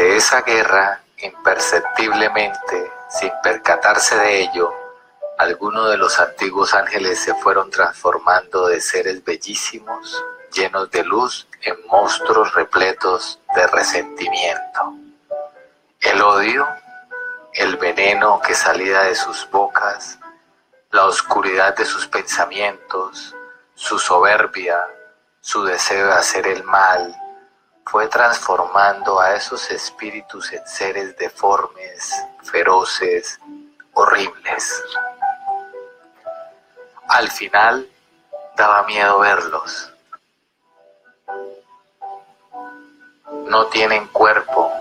Durante esa guerra, imperceptiblemente, sin percatarse de ello, algunos de los antiguos ángeles se fueron transformando de seres bellísimos, llenos de luz, en monstruos repletos de resentimiento. El odio, el veneno que salía de sus bocas, la oscuridad de sus pensamientos, su soberbia, su deseo de hacer el mal, fue transformando a esos espíritus en seres deformes, feroces, horribles. Al final, daba miedo verlos. No tienen cuerpo,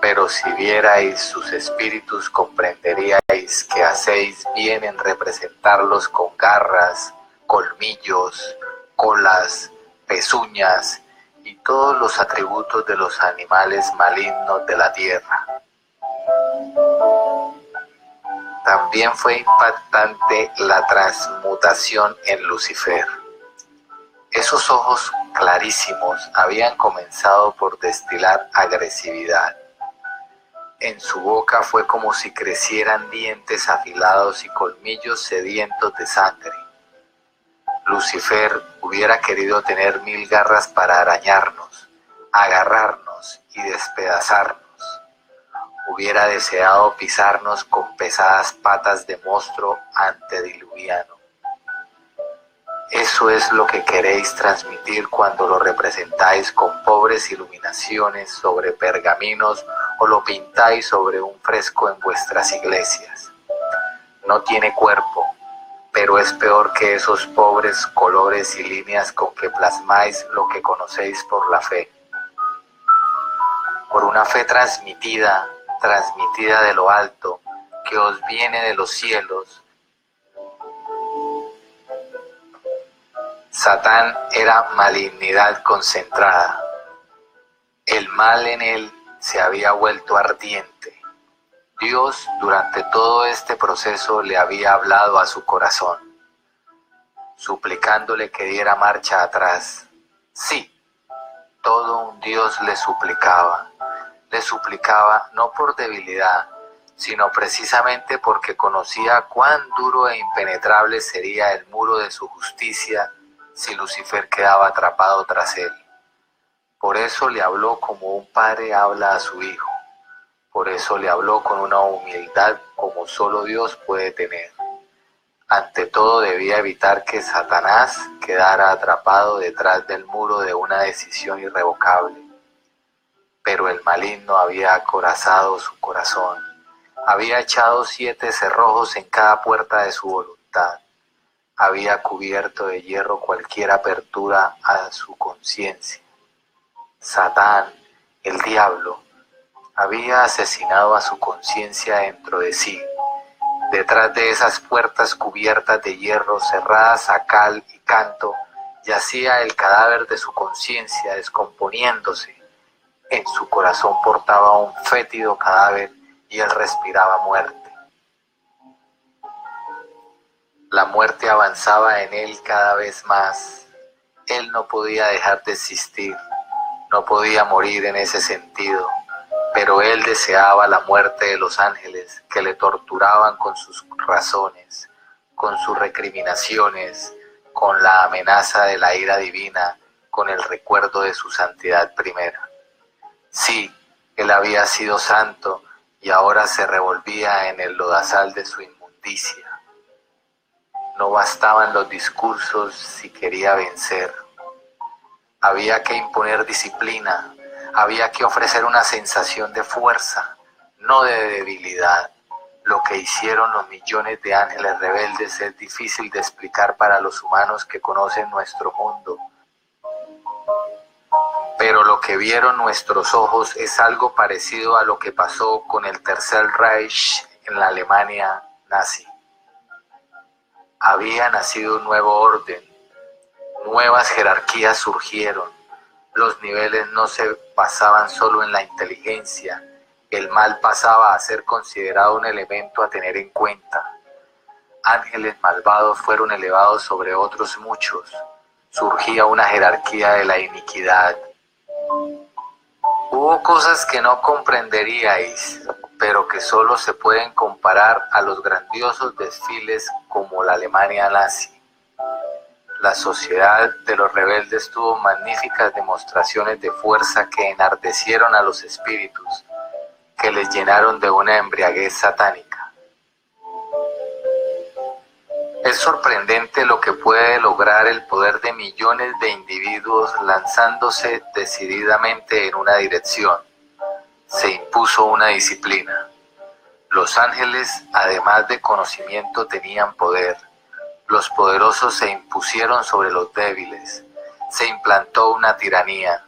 pero si vierais sus espíritus comprenderíais que hacéis bien en representarlos con garras, colmillos, colas, pezuñas y todos los atributos de los animales malignos de la tierra. También fue impactante la transmutación en Lucifer. Esos ojos clarísimos habían comenzado por destilar agresividad. En su boca fue como si crecieran dientes afilados y colmillos sedientos de sangre. Lucifer hubiera querido tener 1000 garras para arañarnos, agarrarnos y despedazarnos. Hubiera deseado pisarnos con pesadas patas de monstruo antediluviano. Eso es lo que queréis transmitir cuando lo representáis con pobres iluminaciones sobre pergaminos o lo pintáis sobre un fresco en vuestras iglesias. No tiene cuerpo, pero es peor que esos pobres colores y líneas con que plasmáis lo que conocéis por la fe. Por una fe transmitida de lo alto, que os viene de los cielos. Satán era malignidad concentrada. El mal en él se había vuelto ardiente. Dios, durante todo este proceso, le había hablado a su corazón, suplicándole que diera marcha atrás. Sí, todo un Dios le suplicaba no por debilidad, sino precisamente porque conocía cuán duro e impenetrable sería el muro de su justicia si Lucifer quedaba atrapado tras él. Por eso le habló como un padre habla a su hijo. Por eso le habló con una humildad como solo Dios puede tener. Ante todo debía evitar que Satanás quedara atrapado detrás del muro de una decisión irrevocable. Pero el maligno había acorazado su corazón, había echado 7 cerrojos en cada puerta de su voluntad, había cubierto de hierro cualquier apertura a su conciencia. Satán, el diablo, había asesinado a su conciencia dentro de sí. Detrás de esas puertas cubiertas de hierro, cerradas a cal y canto, yacía el cadáver de su conciencia descomponiéndose. En su corazón portaba un fétido cadáver y él respiraba muerte. La muerte avanzaba en él cada vez más. Él no podía dejar de existir, no podía morir en ese sentido, pero él deseaba la muerte de los ángeles que le torturaban con sus razones, con sus recriminaciones, con la amenaza de la ira divina, con el recuerdo de su santidad primera. Sí, él había sido santo y ahora se revolvía en el lodazal de su inmundicia. No bastaban los discursos si quería vencer. Había que imponer disciplina, había que ofrecer una sensación de fuerza, no de debilidad. Lo que hicieron los millones de ángeles rebeldes es difícil de explicar para los humanos que conocen nuestro mundo. Pero lo que vieron nuestros ojos es algo parecido a lo que pasó con el Tercer Reich en la Alemania nazi. Había nacido un nuevo orden, nuevas jerarquías surgieron, los niveles no se basaban solo en la inteligencia, el mal pasaba a ser considerado un elemento a tener en cuenta. Ángeles malvados fueron elevados sobre otros muchos, surgía una jerarquía de la iniquidad. Hubo cosas que no comprenderíais, pero que solo se pueden comparar a los grandiosos desfiles como la Alemania nazi. La sociedad de los rebeldes tuvo magníficas demostraciones de fuerza que enardecieron a los espíritus, que les llenaron de una embriaguez satánica. Es sorprendente lo que puede lograr el poder de millones de individuos lanzándose decididamente en una dirección. Se impuso una disciplina. Los ángeles, además de conocimiento, tenían poder. Los poderosos se impusieron sobre los débiles. Se implantó una tiranía.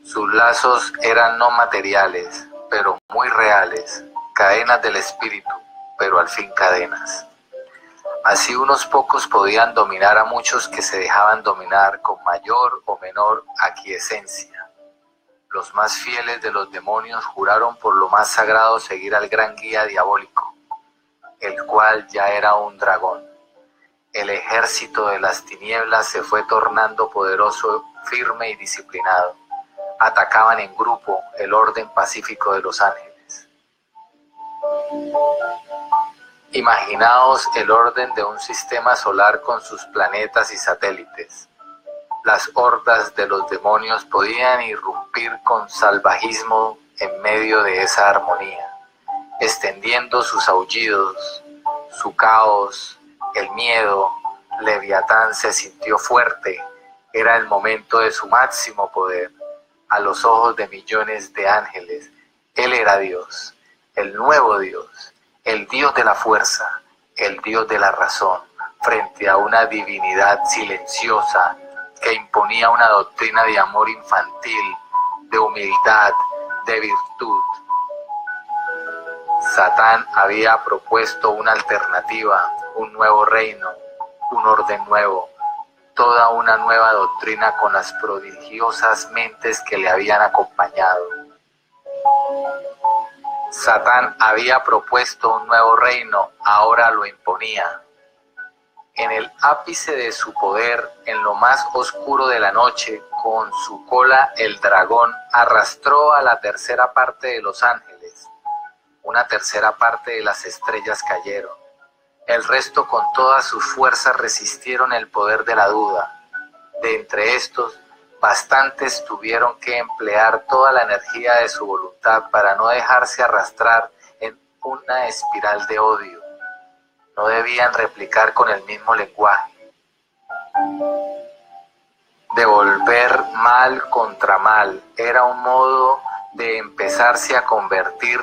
Sus lazos eran no materiales, pero muy reales, cadenas del espíritu, pero al fin cadenas. Así unos pocos podían dominar a muchos que se dejaban dominar con mayor o menor aquiescencia. Los más fieles de los demonios juraron por lo más sagrado seguir al gran guía diabólico, el cual ya era un dragón. El ejército de las tinieblas se fue tornando poderoso, firme y disciplinado. Atacaban en grupo el orden pacífico de los ángeles. Imaginaos el orden de un sistema solar con sus planetas y satélites. Las hordas de los demonios podían irrumpir con salvajismo en medio de esa armonía, extendiendo sus aullidos, su caos, el miedo. Leviatán se sintió fuerte, era el momento de su máximo poder. A los ojos de millones de ángeles, él era Dios, el nuevo Dios, el Dios de la fuerza, el Dios de la razón, frente a una divinidad silenciosa que imponía una doctrina de amor infantil, de humildad, de virtud. Satán había propuesto una alternativa, un nuevo reino, un orden nuevo, toda una nueva doctrina con las prodigiosas mentes que le habían acompañado. Satán había propuesto un nuevo reino, ahora lo imponía. En el ápice de su poder, en lo más oscuro de la noche, con su cola el dragón arrastró a la tercera parte de los ángeles. Una tercera parte de las estrellas cayeron. El resto con todas sus fuerzas resistieron el poder de la duda. De entre estos, bastantes tuvieron que emplear toda la energía de su voluntad para no dejarse arrastrar en una espiral de odio. No debían replicar con el mismo lenguaje. Devolver mal contra mal era un modo de empezarse a convertir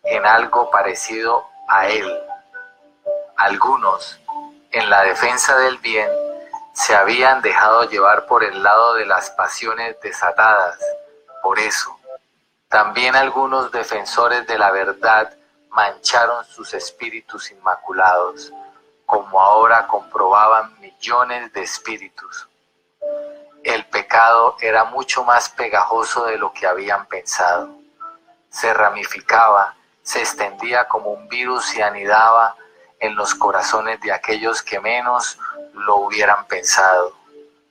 en algo parecido a él. Algunos, en la defensa del bien, se habían dejado llevar por el lado de las pasiones desatadas. Por eso, también algunos defensores de la verdad mancharon sus espíritus inmaculados, como ahora comprobaban millones de espíritus. El pecado era mucho más pegajoso de lo que habían pensado. Se ramificaba, se extendía como un virus y anidaba en los corazones de aquellos que menos lo hubieran pensado.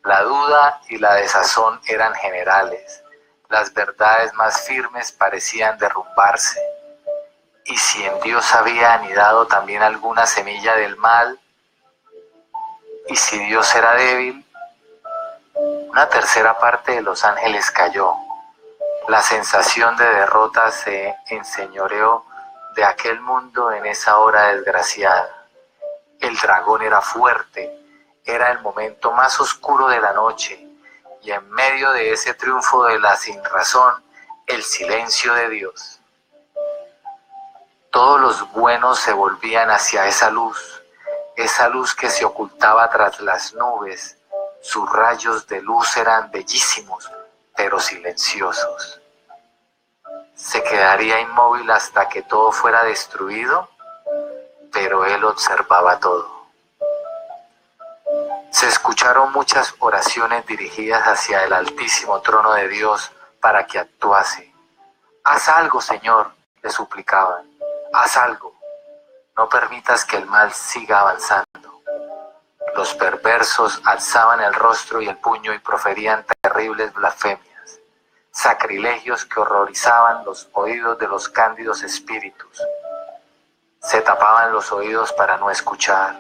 La duda y la desazón eran generales. Las verdades más firmes parecían derrumbarse. ¿Y si en Dios había anidado también alguna semilla del mal? ¿Y si Dios era débil? Una tercera parte de los ángeles cayó. La sensación de derrota se enseñoreó de aquel mundo en esa hora desgraciada. El dragón era fuerte, era el momento más oscuro de la noche, y en medio de ese triunfo de la sinrazón, el silencio de Dios. Todos los buenos se volvían hacia esa luz que se ocultaba tras las nubes. Sus rayos de luz eran bellísimos, pero silenciosos. ¿Se quedaría inmóvil hasta que todo fuera destruido? Pero él observaba todo. Se escucharon muchas oraciones dirigidas hacia el altísimo trono de Dios para que actuase. «Haz algo, Señor», le suplicaban. «Haz algo. No permitas que el mal siga avanzando». Los perversos alzaban el rostro y el puño y proferían terribles blasfemias. sacrilegios que horrorizaban los oídos de los cándidos espíritus. Se tapaban los oídos para no escuchar.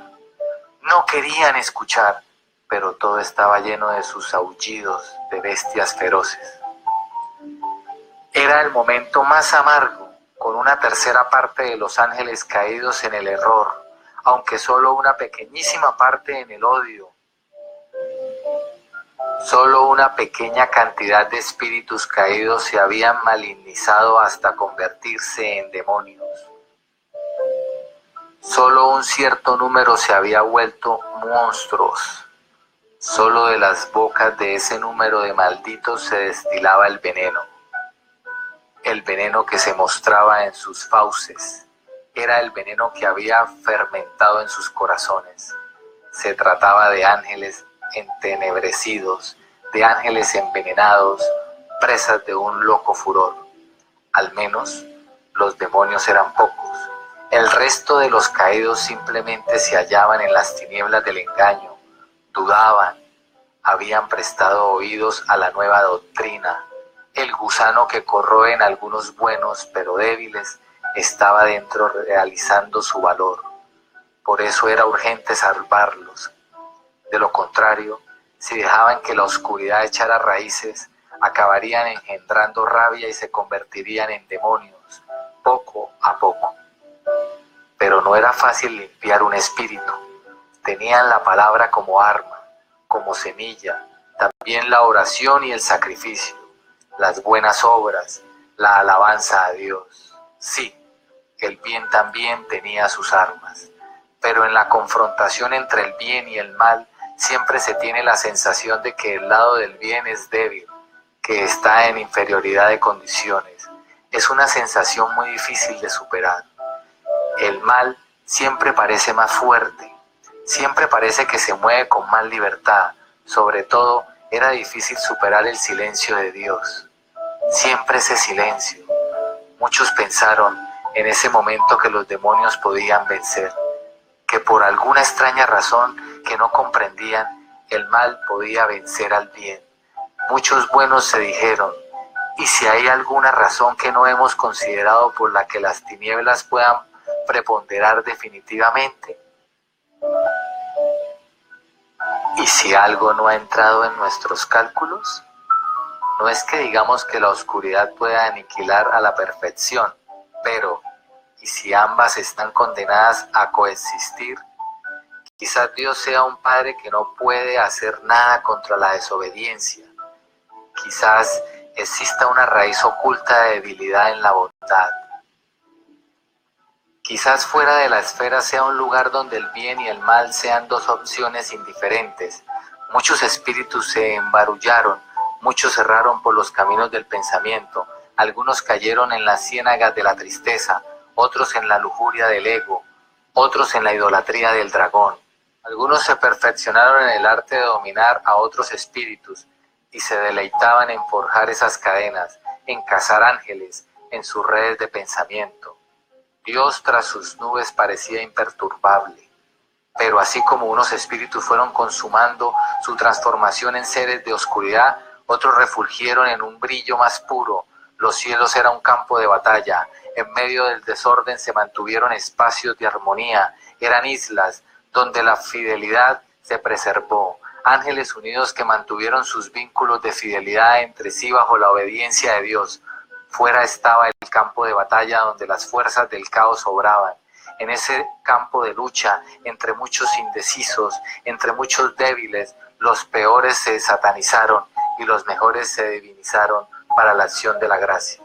No querían escuchar, pero todo estaba lleno de sus aullidos de bestias feroces. Era el momento más amargo, con una tercera parte de los ángeles caídos en el error, aunque solo una pequeñísima parte en el odio. Solo una pequeña cantidad de espíritus caídos se habían malignizado hasta convertirse en demonios. Solo un cierto número se había vuelto monstruos. Solo de las bocas de ese número de malditos se destilaba el veneno. El veneno que se mostraba en sus fauces era el veneno que había fermentado en sus corazones. Se trataba de ángeles entenebrecidos, de ángeles envenenados, presas de un loco furor. Al menos los demonios eran pocos. El resto de los caídos simplemente se hallaban en las tinieblas del engaño, dudaban, habían prestado oídos a la nueva doctrina. El gusano que corroe en algunos buenos pero débiles estaba dentro realizando su valor. Por eso era urgente salvarlos. De lo contrario, si dejaban que la oscuridad echara raíces, acabarían engendrando rabia y se convertirían en demonios, poco a poco. Pero no era fácil limpiar un espíritu. Tenían la palabra como arma, como semilla, también la oración y el sacrificio, las buenas obras, la alabanza a Dios. Sí, el bien también tenía sus armas, pero en la confrontación entre el bien y el mal siempre se tiene la sensación de que el lado del bien es débil, que está en inferioridad de condiciones. Es una sensación muy difícil de superar. El mal siempre parece más fuerte, siempre parece que se mueve con más libertad. Sobre todo, era difícil superar el silencio de Dios. Siempre ese silencio. Muchos pensaron en ese momento que los demonios podían vencer, que por alguna extraña razón que no comprendían, el mal podía vencer al bien. Muchos buenos se dijeron, ¿y si hay alguna razón que no hemos considerado por la que las tinieblas puedan preponderar definitivamente? ¿Y si algo no ha entrado en nuestros cálculos? No es que digamos que la oscuridad pueda aniquilar a la perfección, pero ¿y si ambas están condenadas a coexistir? Quizás Dios sea un padre que no puede hacer nada contra la desobediencia. Quizás exista una raíz oculta de debilidad en la bondad. Quizás fuera de la esfera sea un lugar donde el bien y el mal sean dos opciones indiferentes. Muchos espíritus se embarullaron, muchos erraron por los caminos del pensamiento, algunos cayeron en las ciénagas de la tristeza, otros en la lujuria del ego, otros en la idolatría del dragón. Algunos se perfeccionaron en el arte de dominar a otros espíritus y se deleitaban en forjar esas cadenas, en cazar ángeles, en sus redes de pensamiento. Dios tras sus nubes parecía imperturbable, pero así como unos espíritus fueron consumando su transformación en seres de oscuridad, otros refulgieron en un brillo más puro. Los cielos eran un campo de batalla, en medio del desorden se mantuvieron espacios de armonía, eran islas donde la fidelidad se preservó, ángeles unidos que mantuvieron sus vínculos de fidelidad entre sí bajo la obediencia de Dios. Fuera estaba el campo de batalla donde las fuerzas del caos obraban. En ese campo de lucha, entre muchos indecisos, entre muchos débiles, los peores se satanizaron y los mejores se divinizaron para la acción de la gracia.